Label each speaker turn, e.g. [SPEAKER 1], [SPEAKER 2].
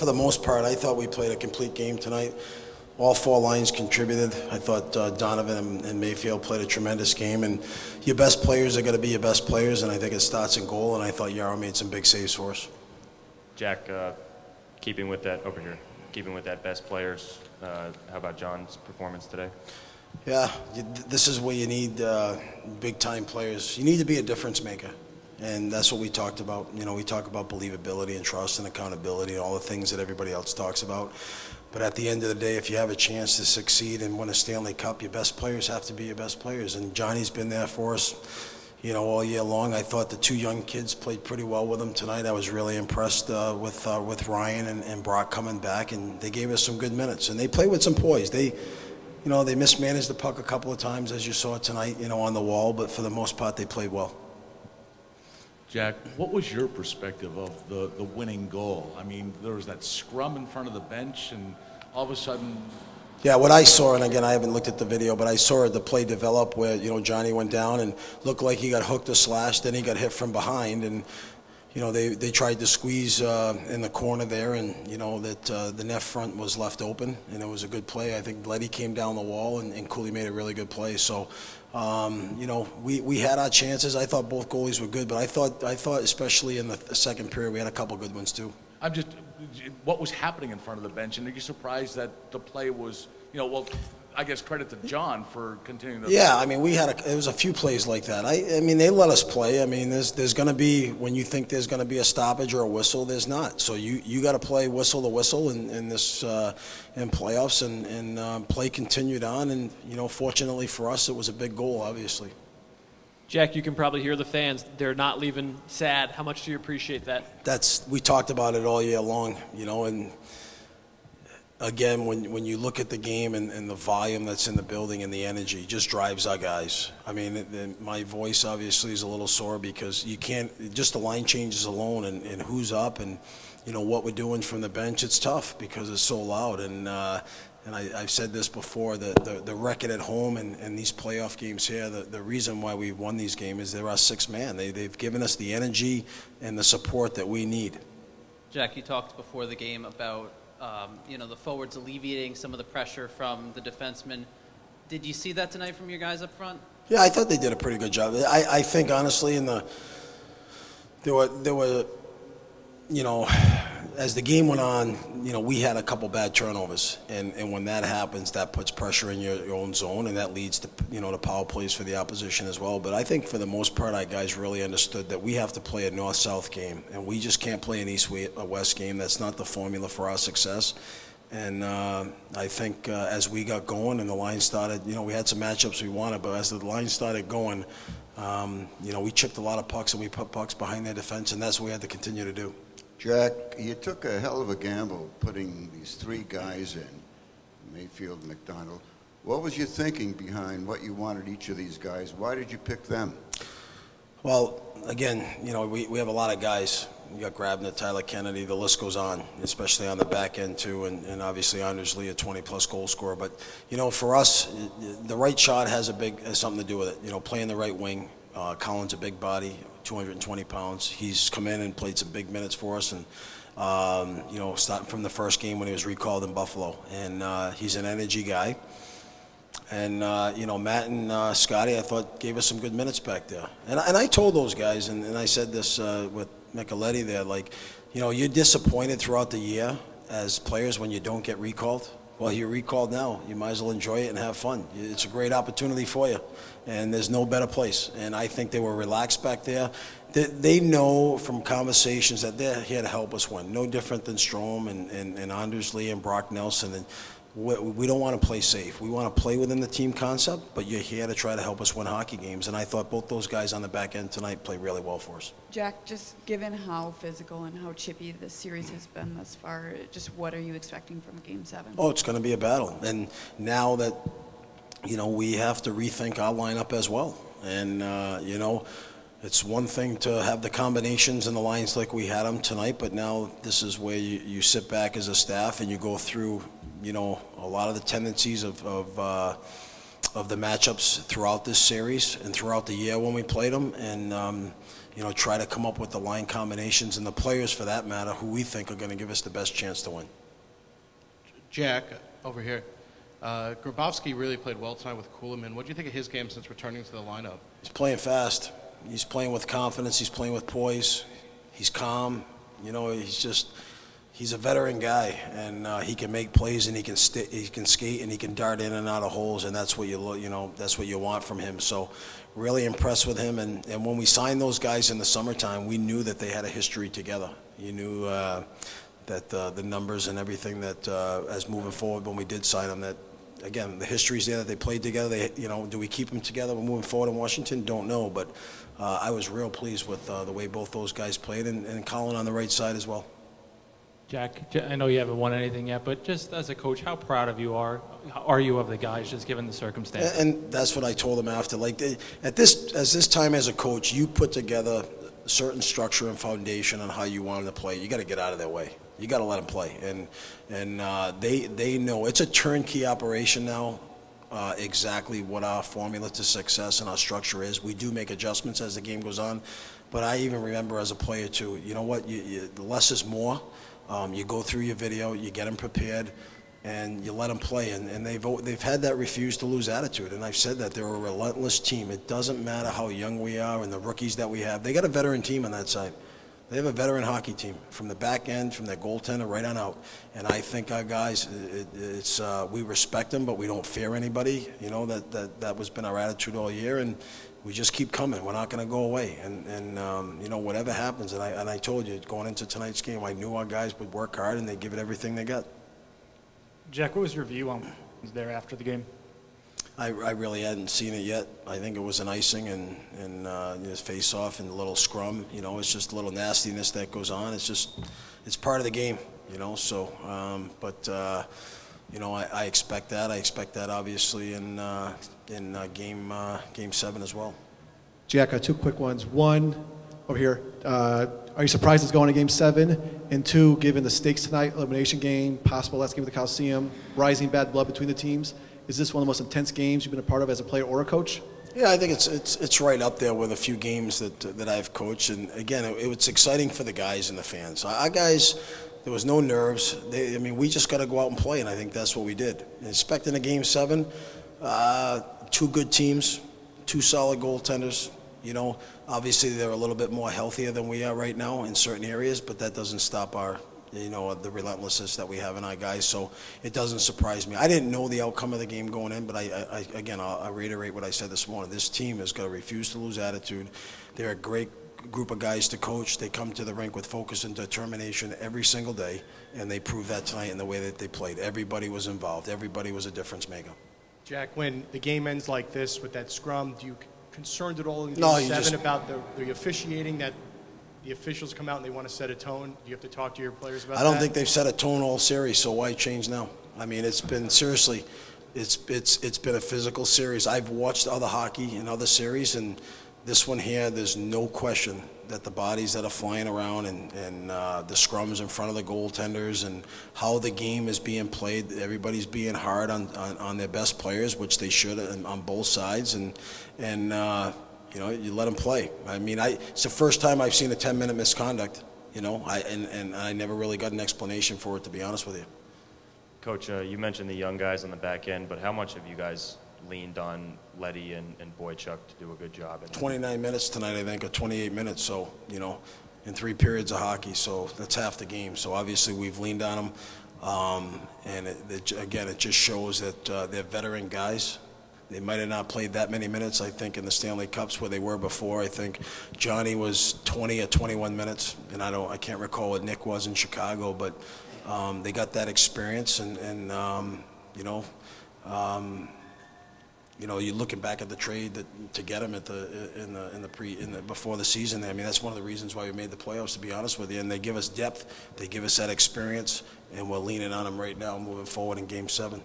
[SPEAKER 1] for the most part, I thought we played a complete game tonight. All four lines contributed. I thought Donovan and Mayfield played a tremendous game, and your best players are going to be your best players, and I think it starts in goal, and I thought Yarrow made some big saves for us.
[SPEAKER 2] Jack, keeping with that best players, how about John's performance today?
[SPEAKER 1] Yeah, this is where you need big-time players. You need to be a difference maker, and that's what we talked about. You know, we talk about believability and trust and accountability and all the things that everybody else talks about. But at the end of the day, if you have a chance to succeed and win a Stanley Cup, your best players have to be your best players. And Johnny's been there for us, you know, all year long. I thought the two young kids played pretty well with him tonight. I was really impressed with Ryan and Brock coming back, and they gave us some good minutes. And they played with some poise. They mismanaged the puck a couple of times, as you saw tonight, you know, on the wall. But for the most part, they played well.
[SPEAKER 3] Jack, what was your perspective of the winning goal? I mean, there was that scrum in front of the bench, and all of a sudden...
[SPEAKER 1] Yeah, what I saw, and again, I haven't looked at the video, but I saw the play develop where, you know, Johnny went down and looked like he got hooked or slashed, then he got hit from behind, and, you know, they tried to squeeze in the corner there, and, you know, that the net front was left open, and it was a good play. I think Leddy came down the wall, and Cooley made a really good play. So, you know, we had our chances. I thought both goalies were good, but I thought especially in the second period we had a couple good ones too.
[SPEAKER 3] What was happening in front of the bench, and are you surprised that the play was, you know, well, I guess credit to John for continuing to...
[SPEAKER 1] Yeah, I mean, there was a few plays like that. I mean, they let us play. I mean, there's going to be, when you think there's going to be a stoppage or a whistle, there's not. So you got to play whistle to whistle in this in playoffs, and play continued on. And, you know, fortunately for us, it was a big goal, obviously.
[SPEAKER 4] Jack, you can probably hear the fans. They're not leaving sad. How much do you appreciate that?
[SPEAKER 1] We talked about it all year long, you know, and again, when you look at the game and the volume that's in the building and the energy, it just drives our guys. I mean, my voice obviously is a little sore because you can't, just the line changes alone and who's up and, you know, what we're doing from the bench, it's tough because it's so loud. And I've said this before, the record at home and these playoff games here, the reason why we won these games is they're our sixth man. They've given us the energy and the support that we need.
[SPEAKER 5] Jack, you talked before the game about you know, the forwards alleviating some of the pressure from the defensemen. Did you see that tonight from your guys up front?
[SPEAKER 1] Yeah, I thought they did a pretty good job. I think honestly, there were, you know, as the game went on, you know, we had a couple bad turnovers, and when that happens, that puts pressure in your own zone, and that leads to, you know, the power plays for the opposition as well. But I think for the most part, our guys really understood that we have to play a north-south game, and we just can't play an east-west game. That's not the formula for our success. And I think as we got going and the line started, you know, we had some matchups we wanted, but as the line started going, you know, we chipped a lot of pucks and we put pucks behind their defense, and that's what we had to continue to do.
[SPEAKER 6] Jack, you took a hell of a gamble putting these three guys in, Mayfield and McDonald. What was your thinking behind what you wanted each of these guys? Why did you pick them?
[SPEAKER 1] Well, again, you know, we have a lot of guys. You got Grabner, Tyler Kennedy, the list goes on, especially on the back end too, and obviously Anders Lee, a 20-plus goal scorer. But, you know, for us, the right shot has something to do with it. You know, playing the right wing. Colin's a big body, 220 pounds. He's come in and played some big minutes for us, and you know, starting from the first game when he was recalled in Buffalo, and he's an energy guy. And you know, Matt and Scotty, I thought gave us some good minutes back there. And I told those guys, and I said this with Micheletti there, like, you know, you're disappointed throughout the year as players when you don't get recalled. Well, you're recalled now. You might as well enjoy it and have fun. It's a great opportunity for you, and there's no better place. And I think they were relaxed back there. They know from conversations that they're here to help us win. No different than Strome and Anders Lee and Brock Nelson. And we don't want to play safe. We want to play within the team concept, but you're here to try to help us win hockey games. And I thought both those guys on the back end tonight played really well for us.
[SPEAKER 7] Jack, just given how physical and how chippy this series has been thus far, just what are you expecting from Game 7?
[SPEAKER 1] Oh, it's going to be a battle. And now that, you know, we have to rethink our lineup as well. And, you know, it's one thing to have the combinations and the lines like we had them tonight, but now this is where you sit back as a staff and you go through, you know, a lot of the tendencies of the matchups throughout this series and throughout the year when we played them. And, try to come up with the line combinations and the players, for that matter, who we think are going to give us the best chance to win.
[SPEAKER 8] Jack, over here. Grabowski really played well tonight with Kuhlman. What do you think of his game since returning to the lineup?
[SPEAKER 1] He's playing fast. He's playing with confidence. He's playing with poise. He's calm. He's a veteran guy, and he can make plays, and he can skate, and he can dart in and out of holes, and that's what that's what you want from him. So, really impressed with him. And when we signed those guys in the summertime, we knew that they had a history together. You knew that the numbers and everything that as moving forward when we did sign them, that again the history's there, that they played together. Do we keep them together moving forward in Washington? Don't know, but I was real pleased with the way both those guys played, and Colin on the right side as well.
[SPEAKER 9] Jack, I know you haven't won anything yet, but just as a coach, how proud of you are you of the guys, just given the circumstances?
[SPEAKER 1] And that's what I told them after. At this time as a coach, you put together a certain structure and foundation on how you want them to play. You got to get out of their way. You got to let them play, and they know it's a turnkey operation now. Exactly what our formula to success and our structure is. We do make adjustments as the game goes on, but I even remember as a player too. You know what? The less is more. You go through your video, you get them prepared, and you let them play. And they've had that refuse to lose attitude. And I've said that they're a relentless team. It doesn't matter how young we are and the rookies that we have. They got a veteran team on that side. They have a veteran hockey team from the back end, from their goaltender right on out. And I think our guys, we respect them, but we don't fear anybody. That was been our attitude all year, and we just keep coming. We're not going to go away. And whatever happens, and I told you, going into tonight's game, I knew our guys would work hard and they'd give it everything they got.
[SPEAKER 10] Jack, what was your view on there after the game?
[SPEAKER 1] I really hadn't seen it yet. I think it was an icing and his face-off and a little scrum. It's just a little nastiness that goes on. It's part of the game, So, I expect that. I expect that obviously in game 7 as well.
[SPEAKER 11] Jack, 2 quick ones. One, over here, are you surprised it's going to game 7? And 2, given the stakes tonight, elimination game, possible last game of the Coliseum, rising bad blood between the teams, is this one of the most intense games you've been a part of as a player or a coach?
[SPEAKER 1] Yeah, I think it's right up there with a few games that I've coached. And again, it was exciting for the guys and the fans. Our guys, there was no nerves. We just got to go out and play, and I think that's what we did. Expecting a game 7, 2 good teams, 2 solid goaltenders. Obviously they're a little bit more healthier than we are right now in certain areas, but that doesn't stop our, the relentlessness that we have in our guys. So it doesn't surprise me. I didn't know the outcome of the game going in, but I'll reiterate what I said this morning. This team has got to refuse to lose attitude. They're a great group of guys to coach. They come to the rink with focus and determination every single day, and they proved that tonight in the way that they played. Everybody was involved. Everybody was a difference maker.
[SPEAKER 10] Jack, when the game ends like this with that scrum, do you concerned at all in game 7 about the officiating, that the officials come out and they want to set a tone? Do you have to talk to your players about that?
[SPEAKER 1] I don't think they've set a tone all series, so why change now? It's been, seriously, it's been a physical series. I've watched other hockey in other series, and this one here, there's no question that the bodies that are flying around and the scrums in front of the goaltenders and how the game is being played, everybody's being hard on their best players, which they should on both sides, and you let them play. It's the first time I've seen a 10-minute misconduct, and I never really got an explanation for it, to be honest with you.
[SPEAKER 2] Coach, you mentioned the young guys on the back end, but how much have you guys leaned on Letty and Boychuk to do a good job?
[SPEAKER 1] 29 minutes tonight, I think, or 28 minutes, so, in 3 periods of hockey, so that's half the game. So obviously we've leaned on them, and it just shows that they're veteran guys. They might have not played that many minutes, I think, in the Stanley Cups where they were before. I think Johnny was 20 or 21 minutes, and I can't recall what Nick was in Chicago, but they got that experience, and you're looking back at the trade to get him before the season. That's one of the reasons why we made the playoffs, to be honest with you. And they give us depth, they give us that experience, and we're leaning on them right now, moving forward in Game 7.